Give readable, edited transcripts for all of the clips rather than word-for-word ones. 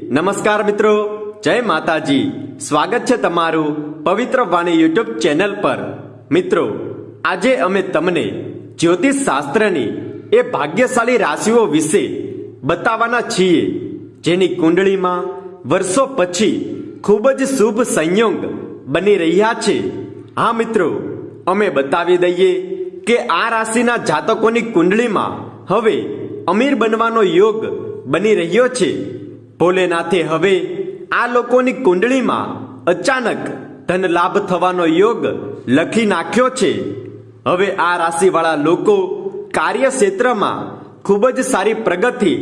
નમસ્કાર મિત્રો, જય માતાજી. સ્વાગત છે તમારું પવિત્ર વાણી યુટ્યુબ ચેનલ પર. મિત્રો, આજે અમે તમને જ્યોતિષ શાસ્ત્રની એ ભાગ્યશાળી રાશિઓ વિશે બતાવવાના છીએ જેની કુંડળીમાં વર્ષો પછી ખૂબ જ શુભ સંયોગ બની રહ્યા છે. હા મિત્રો, અમે બતાવી દઈએ કે આ રાશિના જાતકોની કુંડળીમાં હવે અમીર બનવાનો યોગ બની રહ્યો છે. ભોલેનાથે હવે આ લોકોની કુંડળીમાં અચાનક ધન લાભ થવાનો યોગ લખી નાખ્યો છે. હવે આ રાશિવાળા લોકો કાર્યક્ષેત્રમાં ખૂબ જ સારી પ્રગતિ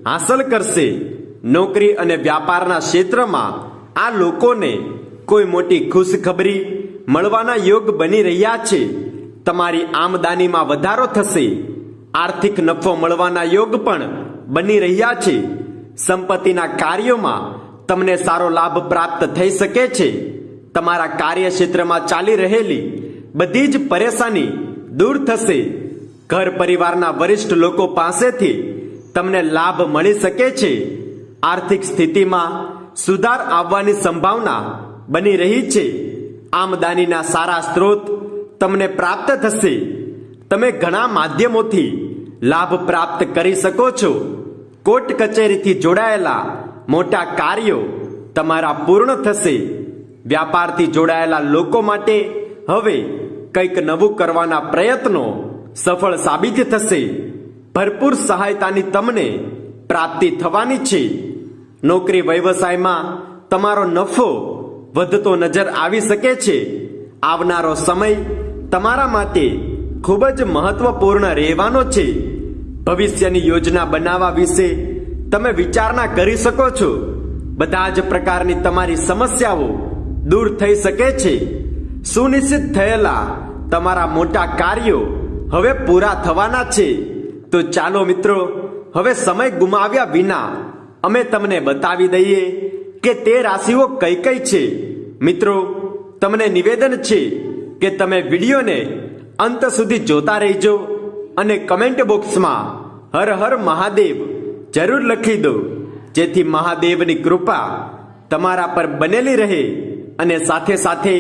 હાંસલ કરશે. નોકરી અને વ્યાપારના ક્ષેત્રમાં આ લોકોને કોઈ મોટી ખુશખબરી મળવાના યોગ બની રહ્યા છે. તમારી આમદનીમાં વધારો થશે. આર્થિક નફો મળવાના યોગ પણ બની રહ્યા છે. સંપત્તિના કાર્યોમાં તમને સારો લાભ પ્રાપ્ત થઈ શકે છે. તમારા કાર્યક્ષેત્રમાં ચાલી રહેલી બધી જ પરેશાની દૂર થશે. ઘર પરિવારના વરિષ્ઠ લોકો પાસેથી તમને લાભ મળી શકે છે. આર્થિક સ્થિતિમાં સુધાર આવવાની સંભાવના બની રહી છે. આમદનીના સારા સ્ત્રોત તમને પ્રાપ્ત થશે. તમે ઘણા માધ્યમોથી લાભ પ્રાપ્ત કરી શકો છો. કોર્ટ કચેરીથી જોડાયેલા મોટા કાર્યો તમારા પૂર્ણ થશે. વ્યાપારથી જોડાયેલા લોકો માટે હવે કંઈક નવું કરવાના પ્રયત્નો સફળ સાબિત થશે. ભરપૂર સહાયતાની તમને પ્રાપ્તિ થવાની છે. નોકરી વ્યવસાયમાં તમારો નફો વધતો નજર આવી શકે છે. આવનારો સમય તમારા માટે ખૂબ જ મહત્વપૂર્ણ રહેવાનો છે. ભવિષ્યની યોજના બનાવવા વિશે તમે વિચારણા કરી શકો છો. બધા જ પ્રકારની તમારી સમસ્યાઓ દૂર થઈ શકે છે. સુનિશ્ચિત થયેલા તમારા મોટા કાર્યો હવે પૂરા થવાના છે. તો ચાલો મિત્રો, હવે સમય ગુમાવ્યા વિના અમે તમને બતાવી દઈએ કે તે રાશિઓ કઈ કઈ છે. મિત્રો, તમને નિવેદન છે કે તમે વિડીયોને અંત સુધી જોતા રહેજો અને કમેન્ટ બોક્સમાં હર હર મહાદેવ જરૂર લખી દો, જેથી મહાદેવની કૃપા તમારા પર બનેલી રહે. અને સાથે સાથે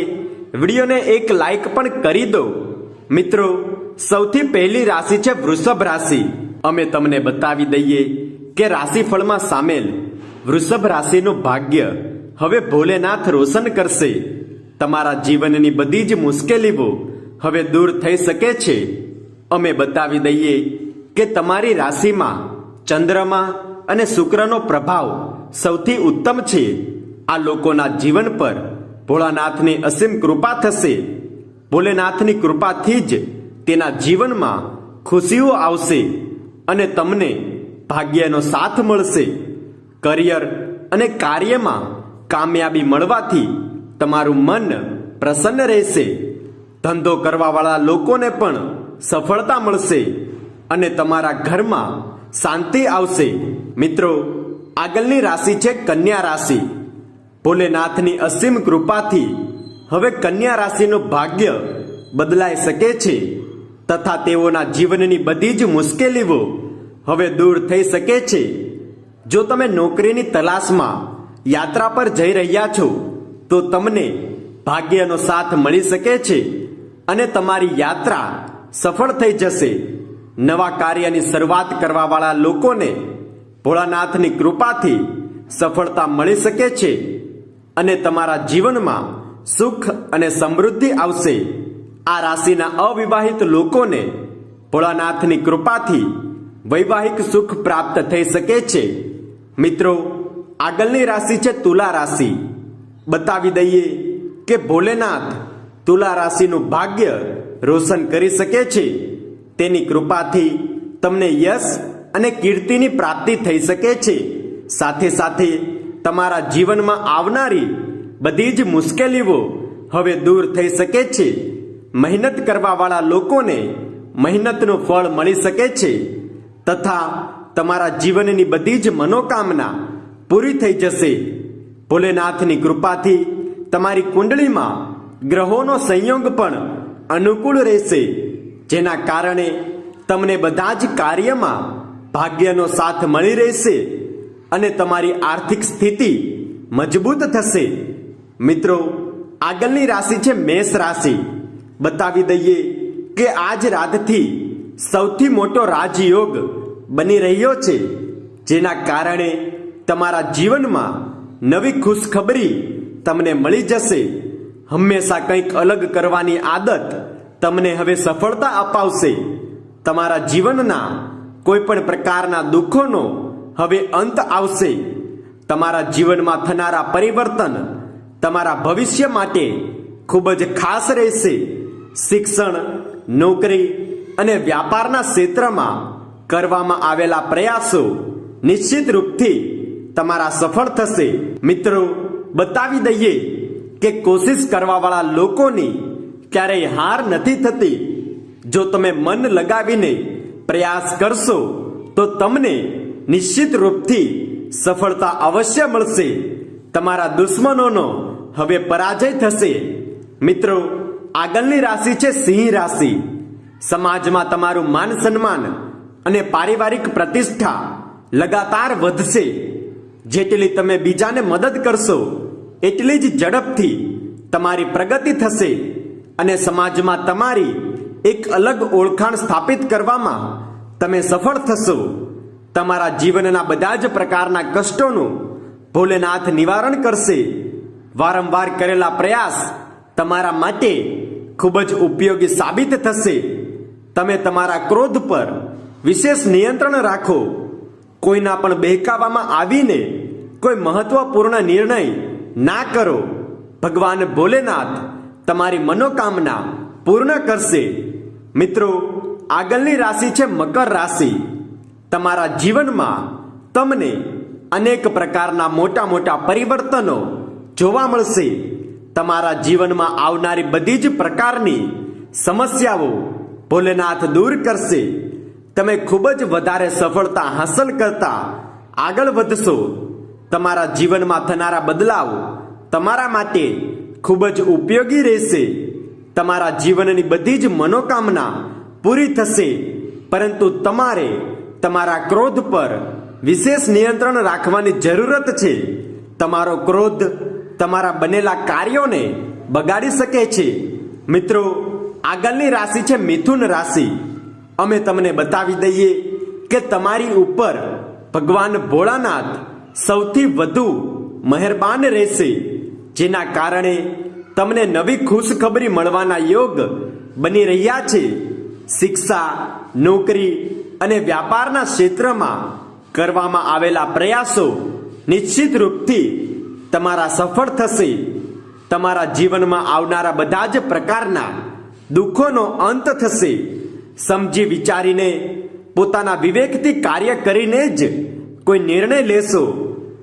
વિડીયોને એક લાઈક પણ કરી દો. મિત્રો, સૌથી પહેલી રાશિ છે વૃષભ રાશિ. અમે તમને બતાવી દઈએ કે રાશિફળમાં સામેલ વૃષભ રાશિનું ભાગ્ય હવે ભોલેનાથ રોશન કરશે. તમારા જીવનની બધી જ મુશ્કેલીઓ હવે દૂર થઈ શકે છે. અમે બતાવી દઈએ કે તમારી રાશિમાં ચંદ્રમા અને શુક્રનો પ્રભાવ સૌથી ઉત્તમ છે. આ લોકોના જીવન પર ભોળાનાથની અસીમ કૃપા થશે. ભોલેનાથની કૃપાથી જ તેના જીવનમાં ખુશીઓ આવશે અને તમને ભાગ્યનો સાથ મળશે. કરિયર અને કાર્યમાં કામયાબી મળવાથી તમારું મન પ્રસન્ન રહેશે. ધંધો કરવાવાળા લોકોને પણ સફળતા મળશે અને તમારા ઘરમાં શાંતિ આવશે. મિત્રો, આગળની રાશિ છે કન્યા રાશિ. ભોલેનાથની અસીમ કૃપાથી હવે કન્યા રાશિનું ભાગ્ય બદલાઈ શકે છે તથા તેઓના જીવનની બધી જ મુશ્કેલીઓ હવે દૂર થઈ શકે છે. જો તમે નોકરીની તલાશમાં યાત્રા પર જઈ રહ્યા છો તો તમને ભાગ્યનો સાથ મળી શકે છે અને તમારી યાત્રા સફળ થઈ જશે. નવા કાર્યની શરૂઆત કરવાવાળા લોકોને ભોળાનાથની કૃપાથી સફળતા મળી શકે છે અને તમારા જીવનમાં સુખ અને સમૃદ્ધિ આવશે. આ રાશિના અવિવાહિત લોકોને ભોળાનાથની કૃપાથી વૈવાહિક સુખ પ્રાપ્ત થઈ શકે છે. મિત્રો, આગળની રાશિ છે તુલા રાશિ. બતાવી દઈએ કે ભોલેનાથ તુલા રાશિનું ભાગ્ય રોશન કરી શકે છે. તેની કૃપાથી તમને યશ અને કીર્તિની પ્રાપ્તિ થઈ શકે છે. સાથે સાથે તમારા જીવનમાં આવનારી બધી જ મુશ્કેલીઓ હવે દૂર થઈ શકે છે. મહેનત કરવાવાળા લોકોને મહેનતનું ફળ મળી શકે છે તથા તમારા જીવનની બધી જ મનોકામના પૂરી થઈ જશે. ભોલેનાથની કૃપાથી તમારી કુંડળીમાં ગ્રહોનો સંયોગ પણ અનુકૂળ રહેશે, જેના કારણે તમને બધા જ કાર્યમાં ભાગ્યનો સાથ મળી રહેશે. અને તમારી આર્થિક સ્થિતિ મજબૂત થશે. મિત્રો, આગળની રાશિ છે મેષ રાશિ. બતાવી દઈએ કે આજ રાતથી સૌથી મોટો રાજયોગ બની રહ્યો છે, જેના કારણે તમારા જીવનમાં નવી ખુશખબરી તમને મળી જશે. હંમેશા કંઈક અલગ કરવાની આદત તમને હવે સફળતા અપાવશે. તમારા જીવનના કોઈ પણ પ્રકારના દુઃખોનો હવે અંત આવશે. તમારા જીવનમાં થનારા પરિવર્તન તમારા ભવિષ્ય માટે ખૂબ જ ખાસ રહેશે. શિક્ષણ, નોકરી અને વ્યાપારના ક્ષેત્રમાં કરવામાં આવેલા પ્રયાસો નિશ્ચિત રૂપથી તમારા સફળ થશે. મિત્રો, બતાવી દઈએ કે કોશિશ કરવાવાળા લોકોની ક્યારેય હાર નથી થતી. જો તમે મન લગાવીને પ્રયાસ કરશો તો તમને નિશ્ચિત રૂપથી સફળતા અવશ્ય મળશે. તમારા દુશ્મનોનો હવે પરાજય થશે. મિત્રો, આગળની રાશિ છે સિંહ રાશિ. સમાજમાં તમારું માન સન્માન અને પારિવારિક પ્રતિષ્ઠા લગાતાર વધશે. જેટલી તમે બીજાને મદદ કરશો એટલી જ ઝડપથી તમારી પ્રગતિ થશે અને સમાજમાં તમારી એક અલગ ઓળખાણ સ્થાપિત કરવામાં તમે સફળ થશો. તમારા જીવનના બધા જ પ્રકારના કષ્ટોનું ભોલેનાથ નિવારણ કરશે. વારંવાર કરેલા પ્રયાસ તમારા માટે ખૂબ જ ઉપયોગી સાબિત થશે. તમે તમારા ક્રોધ પર વિશેષ નિયંત્રણ રાખો. કોઈના પણ બહેકાવામાં આવીને કોઈ મહત્વપૂર્ણ નિર્ણય ના કરો. ભગવાન ભોલેનાથ તમારી મનોકામના પૂર્ણ કરશે. મિત્રો, આગળની રાશિ છે મકર રાશિ. તમારા જીવનમાં તમને અનેક પ્રકારના મોટા મોટા પરિવર્તનો જોવા મળશે. તમારા જીવનમાં આવનારી બધી જ પ્રકારની સમસ્યાઓ ભોલેનાથ દૂર કરશે. તમે ખૂબ જ વધારે સફળતા હાંસલ કરતા આગળ વધશો. તમારા જીવનમાં થનારા બદલાવ તમારા માટે ખૂબ જ ઉપયોગી રહેશે. તમારા જીવનની બધી જ મનોકામના પૂરી થશે, પરંતુ તમારે તમારા ક્રોધ પર વિશેષ નિયંત્રણ રાખવાની જરૂરત છે. તમારો ક્રોધ તમારા બનેલા કાર્યોને બગાડી શકે છે. મિત્રો, આગળની રાશિ છે મિથુન રાશિ. અમે તમને બતાવી દઈએ કે તમારી ઉપર ભગવાન ભોળાનાથ સૌથી વધુ મહેરબાન રહેશે, જેના કારણે તમને નવી ખુશખબરી મળવાના યોગ બની રહ્યા છે. શિક્ષા, નોકરી અને વ્યાપારના ક્ષેત્રમાં કરવામાં આવેલા પ્રયાસો નિશ્ચિત રૂપથી તમારા સફળ થશે. તમારા જીવનમાં આવનારા બધા જ પ્રકારના દુઃખોનો અંત થશે. સમજી વિચારીને પોતાના વિવેકથી કાર્ય કરીને જ કોઈ નિર્ણય લેશો.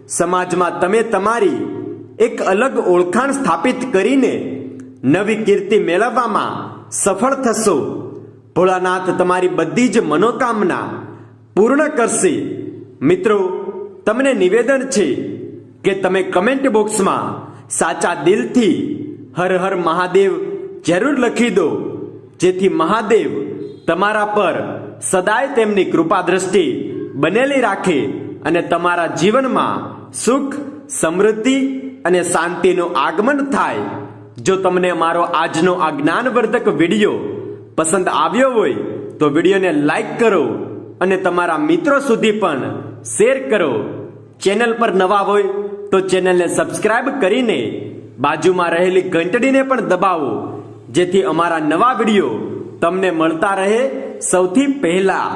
સમાજમાં તમે તમારી એક અલગ ઓળખાણ સ્થાપિત કરીને નવી કીર્તિ મેળવવામાં સફળ થશો. ભોળાનાથ તમારી બધી જ મનોકામના પૂર્ણ કરશે. મિત્રો, તમને નિવેદન છે કે તમે કમેન્ટ બોક્સમાં સાચા દિલથી હર હર મહાદેવ જરૂર લખી દો, જેથી મહાદેવ તમારા પર સદાય તેમની કૃપા દ્રષ્ટિ બનેલી રાખે અને તમારા જીવનમાં સુખ, સમૃદ્ધિ અને શાંતિનું આગમન થાય. જો તમને મારો આજનો આ જ્ઞાનવર્ધક વિડીયો પસંદ આવ્યો હોય તો વિડીયોને લાઈક કરો અને તમારા મિત્રો સુધી પણ શેર કરો. ચેનલ પર નવા હોય તો ચેનલને સબસ્ક્રાઇબ કરીને બાજુમાં રહેલી ઘંટડીને પણ દબાવો, જેથી અમારા નવા વિડીયો તમને મળતા રહે સૌથી પહેલા.